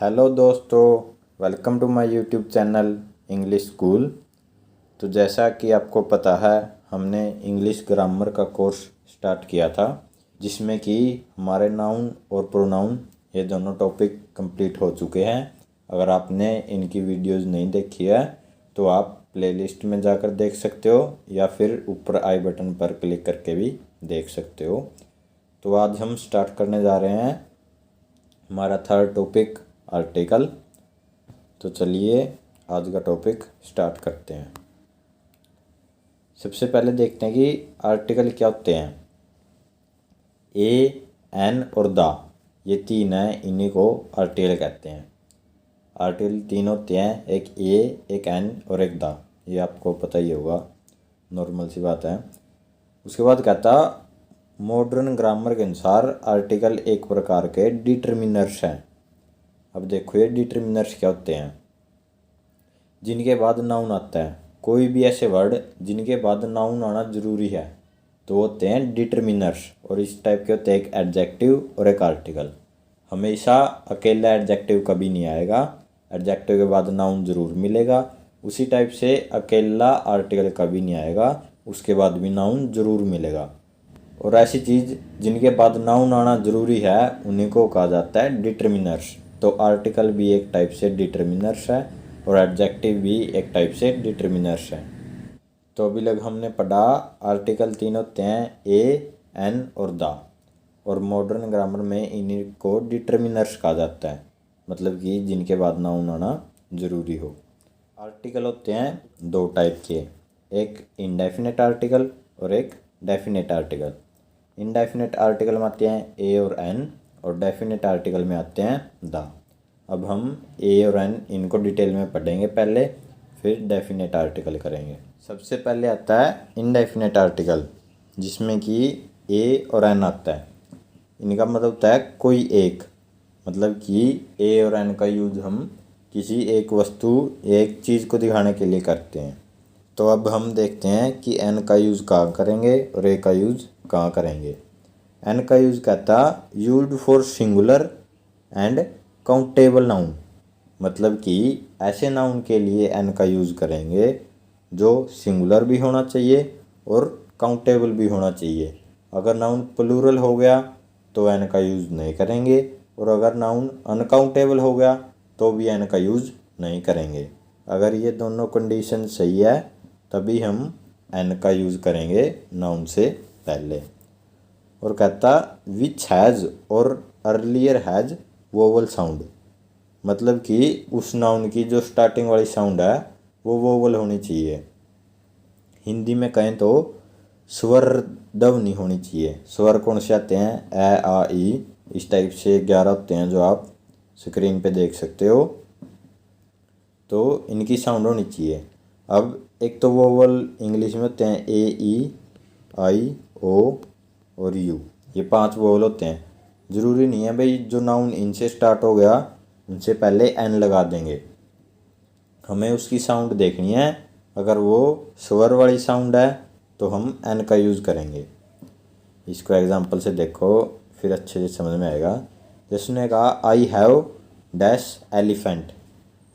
Hello दोस्तों, welcome to my YouTube channel English school. तो जैसा कि आपको पता है, हमने इंग्लिश ग्रामर का कोर्स स्टार्ट किया था, जिसमें कि हमारे नाउन और प्रोनाउन ये दोनों टॉपिक कंप्लीट हो चुके हैं। अगर आपने इनकी वीडियोस नहीं देखी है तो आप प्लेलिस्ट में जाकर देख सकते हो या फिर ऊपर आई बटन पर क्लिक करके भी देख सकते हो। तो आज हम स्टार्ट करने जा रहे हैं हमारा थर्ड टॉपिक आर्टिकल। तो चलिए आज का टॉपिक स्टार्ट करते हैं। सबसे पहले देखते हैं कि आर्टिकल क्या होते हैं। ए, एन और द, ये तीन हैं, इन्हीं को आर्टिकल कहते हैं। आर्टिकल तीन होते हैं, एक ए, एक एन और एक द। ये आपको पता ही होगा, नॉर्मल सी बात है। उसके बाद कहता मॉडर्न ग्रामर के अनुसार आर्टिकल एक प्रकार के डिटरमिनर्स हैं। अब देखो ये डिटरमिनर्स क्या होते हैं। जिनके बाद नाउन आता है, कोई भी ऐसे वर्ड जिनके बाद नाउन आना जरूरी है तो होते हैं डिटरमिनर्स। और इस टाइप के होते हैं एक एडजेक्टिव और एक आर्टिकल। हमेशा अकेला एडजेक्टिव कभी नहीं आएगा, एडजेक्टिव के बाद नाउन जरूर मिलेगा। उसी टाइप से अकेला आर्टिकल कभी नहीं आएगा, उसके बाद भी नाउन जरूर मिलेगा। और ऐसी चीज़ जिनके बाद नाउन आना जरूरी है उन्हीं को कहा जाता है डिटरमिनर्स। तो आर्टिकल भी एक टाइप से डिटरमिनर्स है और एडजेक्टिव भी एक टाइप से डिटरमिनर्स है। तो अभी लग हमने पढ़ा आर्टिकल तीन होते हैं, ए, एन और द। और मॉडर्न ग्रामर में इन्हीं को डिटरमिनर्स कहा जाता है, मतलब कि जिनके बाद नाउन आना जरूरी हो। आर्टिकल होते हैं दो टाइप के, एक इंडेफिनेट आर्टिकल और एक डेफिनेट आर्टिकल। इनडेफिनेट आर्टिकल में आते हैं ए और एन, और डेफिनेट आर्टिकल में आते हैं द। अब हम ए और एन इनको डिटेल में पढ़ेंगे पहले, फिर डेफिनेट आर्टिकल करेंगे। सबसे पहले आता है इनडेफिनेट आर्टिकल, जिसमें कि ए और एन आता है। इनका मतलब होता है कोई एक, मतलब कि ए और एन का यूज़ हम किसी एक वस्तु, एक चीज़ को दिखाने के लिए करते हैं। तो अब हम देखते हैं कि एन का यूज़ कहाँ करेंगे और ए का यूज़ कहाँ करेंगे। एन का यूज़ कहता used for singular and countable noun, मतलब कि ऐसे नाउन के लिए एन का यूज़ करेंगे जो सिंगुलर भी होना चाहिए और काउंटेबल भी होना चाहिए। अगर नाउन प्लूरल हो गया तो एन का यूज़ नहीं करेंगे, और अगर नाउन अनकाउंटेबल हो गया तो भी एन का यूज़ नहीं करेंगे। अगर ये दोनों कंडीशन सही है तभी हम एन का यूज़ करेंगे नाउन से पहले। और कहता विच हैज़ और अर्लियर हैज़ वोवल साउंड, मतलब कि उस नाउन की जो स्टार्टिंग वाली साउंड है वो वोवल होनी चाहिए। हिंदी में कहें तो स्वर दब नहीं होनी चाहिए। स्वर कौन से आते हैं, ए, आ, ई, इस टाइप से 11 होते हैं जो आप स्क्रीन पे देख सकते हो। तो इनकी साउंड होनी चाहिए। अब एक तो वोवल इंग्लिश में होते हैं ए, ई, आई, ओ और यू, ये 5 वोवल होते हैं। ज़रूरी नहीं है भाई जो नाउन इनसे स्टार्ट हो गया उनसे पहले एन लगा देंगे, हमें उसकी साउंड देखनी है। अगर वो स्वर वाली साउंड है तो हम एन का यूज़ करेंगे। इसको एग्जांपल से देखो फिर अच्छे से समझ में आएगा। जिसने कहा आई हैव डैश एलिफेंट,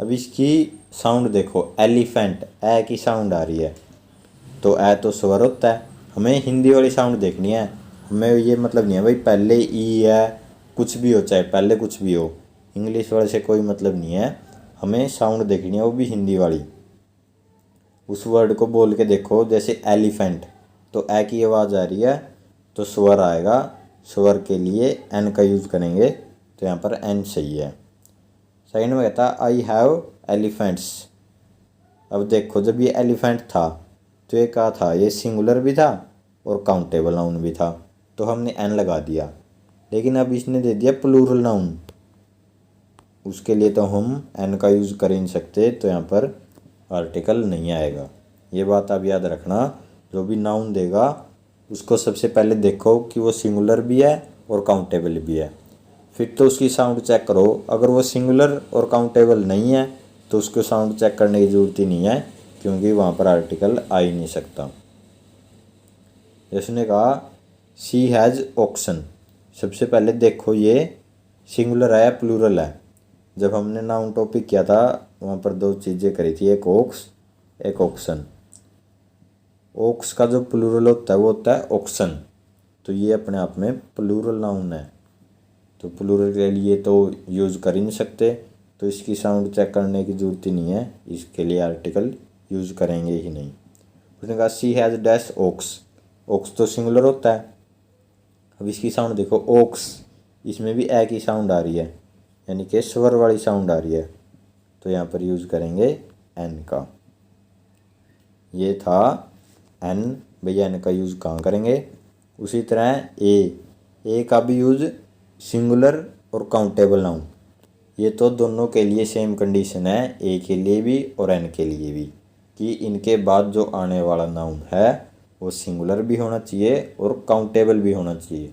अब इसकी साउंड देखो, एलिफेंट ए की साउंड आ रही है, तो ए तो स्वर होता है। हमें हिंदी वाली साउंड देखनी है, हमें ये मतलब नहीं है भाई पहले ई है, कुछ भी हो, चाहे पहले कुछ भी हो, इंग्लिश वाले से कोई मतलब नहीं है। हमें साउंड देखनी है, वो भी हिंदी वाली। उस वर्ड को बोल के देखो, जैसे एलिफेंट, तो ए की आवाज़ आ रही है तो स्वर आएगा, स्वर के लिए एन का यूज़ करेंगे, तो यहाँ पर एन सही है। सेकंड में कहता आई हैव एलिफेंट्स। अब देखो जब ये एलिफेंट था तो ये क्या था, ये सिंगुलर भी था और काउंटेबल नाउन भी था, तो हमने एन लगा दिया। लेकिन अब इसने दे दिया प्लूरल नाउन, उसके लिए तो हम एन का यूज़ कर ही नहीं सकते, तो यहाँ पर आर्टिकल नहीं आएगा। ये बात आप याद रखना, जो भी नाउन देगा उसको सबसे पहले देखो कि वो सिंगुलर भी है और काउंटेबल भी है, फिर तो उसकी साउंड चेक करो। अगर वो सिंगुलर और काउंटेबल नहीं है तो उसको साउंड चेक करने की ज़रूरत ही नहीं है, क्योंकि वहाँ पर आर्टिकल आ ही नहीं सकता। इसने कहा शी हैज़ ऑक्सन, सबसे पहले देखो ये सिंगुलर है या प्लूरल है। जब हमने नाउन टॉपिक किया था वहाँ पर दो चीज़ें करी थी, एक ओक्स एक ऑक्सन। ओक्स का जो प्लूरल होता है वो होता है ऑक्सन, तो ये अपने आप में प्लूरल नाउन है, तो प्लूरल के लिए तो यूज़ कर ही नहीं सकते, तो इसकी साउंड चेक करने की ज़रूरत ही नहीं है, इसके लिए आर्टिकल यूज़ करेंगे ही नहीं। उसने कहा सी हैज़ डैश ओक्स, ओक्स तो सिंगुलर होता है। अब इसकी साउंड देखो ओक्स, इसमें भी ए की साउंड आ रही है, यानी कि स्वर वाली साउंड आ रही है, तो यहाँ पर यूज़ करेंगे एन का। ये था एन, भैया एन का यूज़ कहाँ करेंगे। उसी तरह ए का भी यूज़ सिंगुलर और काउंटेबल नाउन, ये तो दोनों के लिए सेम कंडीशन है, ए के लिए भी और एन के लिए भी, कि इनके बाद जो आने वाला नाउन है वो सिंगुलर भी होना चाहिए और काउंटेबल भी होना चाहिए।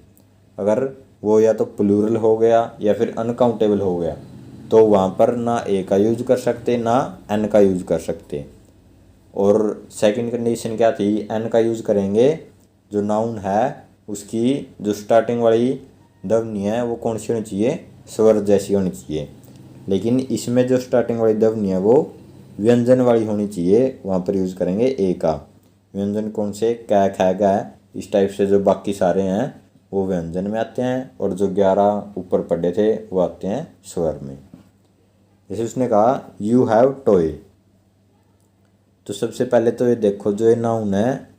अगर वो या तो प्लूरल हो गया या फिर अनकाउंटेबल हो गया तो वहाँ पर ना ए का यूज कर सकते ना एन का यूज कर सकते। और सेकंड कंडीशन क्या थी, एन का यूज करेंगे, जो नाउन है उसकी जो स्टार्टिंग वाली ध्वनि है वो कौन सी होनी चाहिए, स्वर जैसी होनी चाहिए। लेकिन इसमें जो स्टार्टिंग वाली ध्वनि है वो व्यंजन वाली होनी चाहिए, वहाँ पर यूज़ करेंगे ए का। व्यंजन कौन से, कै खै गा, इस टाइप से जो बाकी सारे हैं वो व्यंजन में आते हैं, और जो 11 ऊपर पढ़े थे वो आते हैं स्वर में। जैसे उसने कहा यू हैव टॉय, तो सबसे पहले तो ये देखो जो ये नाउन है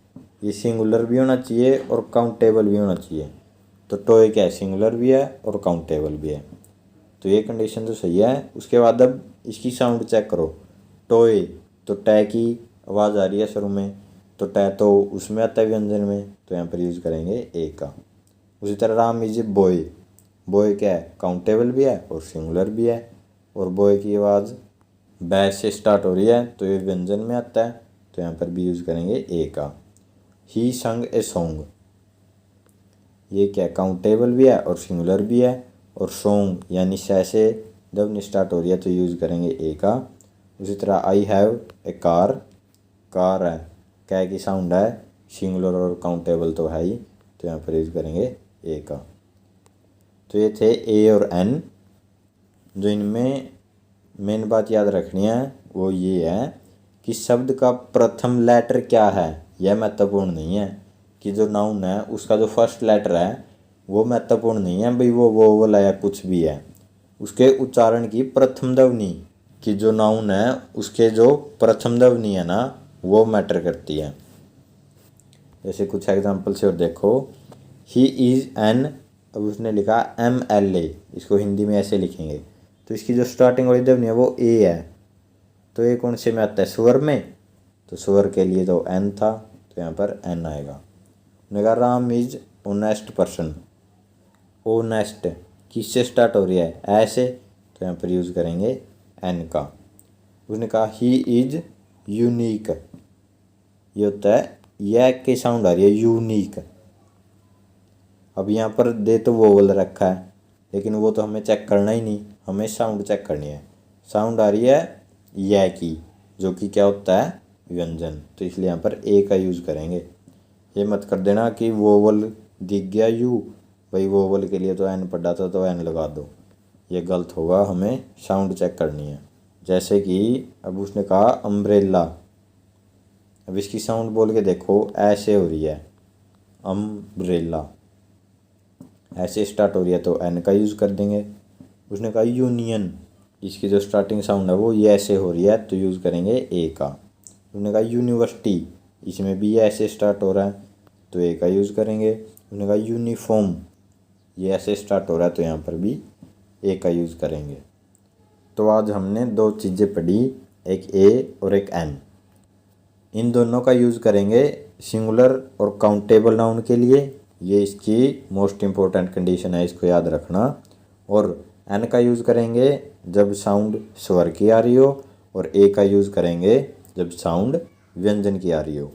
ये सिंगुलर भी होना चाहिए और काउंटेबल भी होना चाहिए। तो टॉय क्या है, सिंगुलर भी है और काउंटेबल भी है, तो ये कंडीशन तो सही है। उसके बाद अब इसकी साउंड चेक करो, टॉय तो टै की आवाज़ आ रही है शुरू में, तो टै तो उसमें आता है व्यंजन में, तो यहाँ पर यूज़ करेंगे ए का। उसी तरह Ram is a boy, boy क्या है, काउंटेबल भी है और सिंगुलर भी है, और बॉय की आवाज़ बै से स्टार्ट हो रही है तो ये व्यंजन में आता है, तो यहाँ पर भी यूज़ करेंगे ए का। ही संग ए सॉन्ग, ये क्या काउंटेबल भी है और सिंगुलर भी है, और सॉन्ग यानी सै से ध्वनि स्टार्ट हो रही है तो यूज़ करेंगे ए का। उसी तरह I have a car, car है, कै की साउंड है, सिंगुलर और काउंटेबल तो है ही, तो यहाँ पर यूज़ करेंगे ए का। तो ये थे ए और एन। जो इनमें मेन बात याद रखनी है वो ये है कि शब्द का प्रथम लेटर क्या है, यह महत्वपूर्ण नहीं है। कि जो नाउन है उसका जो फर्स्ट लेटर है वो महत्वपूर्ण नहीं है भाई, वो वोवल है या कुछ भी है, उसके उच्चारण की प्रथम ध्वनि, कि जो नाउन है उसके जो प्रथम ध्वनि है ना वो मैटर करती है। जैसे कुछ एग्जाम्पल से और देखो, ही इज़ एन, अब उसने लिखा MLA, इसको हिंदी में ऐसे लिखेंगे, तो इसकी जो स्टार्टिंग वाली ध्वनि है वो ए है, तो ये कौन से में आता है, स्वर में, तो स्वर के लिए तो एन था, तो यहाँ पर एन आएगा। उन्होंने कहा Ram is honest person, honest किससे स्टार्ट हो रही है, ऐसे, तो यहाँ पर यूज़ करेंगे एन का। उसने कहा ही इज यूनिक, ये होता है यह की साउंड आ रही है यूनिक। अब यहाँ पर दे तो वोवल रखा है लेकिन वो तो हमें चेक करना ही नहीं, हमें साउंड चेक करनी है। साउंड आ रही है यह की, जो कि क्या होता है व्यंजन, तो इसलिए यहाँ पर ए का यूज़ करेंगे। ये मत कर देना कि वोवल दिख गया यू, भाई वोवल के लिए तो एन पढ़ा था तो एन लगा दो, ये गलत होगा, हमें साउंड चेक करनी है। जैसे कि अब उसने कहा अम्ब्रेला, अब इसकी साउंड बोल के देखो ऐसे हो रही है, अम्ब्रेला ऐसे स्टार्ट हो रही है तो एन का यूज़ कर देंगे। उसने कहा यूनियन, इसकी जो स्टार्टिंग साउंड है वो ये ऐसे हो रही है तो यूज़ करेंगे ए का। उसने कहा यूनिवर्सिटी, इसमें भी ये ऐसे स्टार्ट हो रहा है तो ए का यूज़ करेंगे। उसने कहा यूनिफॉर्म, ये ऐसे स्टार्ट हो रहा है तो यहाँ पर भी ए का यूज़ करेंगे। तो आज हमने दो चीज़ें पढ़ी, एक ए और एक एन। इन दोनों का यूज़ करेंगे सिंगुलर और काउंटेबल नाउन के लिए, ये इसकी मोस्ट इम्पोर्टेंट कंडीशन है, इसको याद रखना। और एन का यूज़ करेंगे जब साउंड स्वर की आ रही हो, और ए का यूज़ करेंगे जब साउंड व्यंजन की आ रही हो।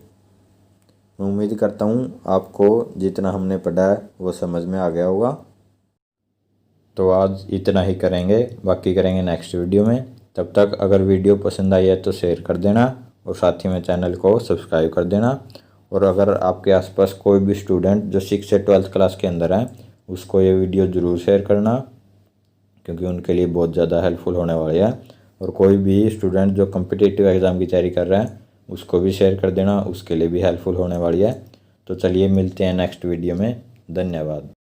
मैं उम्मीद करता हूँ आपको जितना हमने पढ़ा है वो समझ में आ गया होगा। तो आज इतना ही करेंगे, बाकी करेंगे नेक्स्ट वीडियो में। तब तक अगर वीडियो पसंद आई है तो शेयर कर देना और साथ ही में चैनल को सब्सक्राइब कर देना। और अगर आपके आसपास कोई भी स्टूडेंट जो 6 से 12th क्लास के अंदर है उसको ये वीडियो ज़रूर शेयर करना। क्योंकि उनके लिए बहुत ज़्यादा हेल्पफुल होने वाली है। और कोई भी स्टूडेंट जो कॉम्पिटिटिव एग्ज़ाम की तैयारी कर रहा है उसको भी शेयर कर देना, उसके लिए भी हेल्पफुल होने वाली है। तो चलिए मिलते हैं नेक्स्ट वीडियो में। धन्यवाद।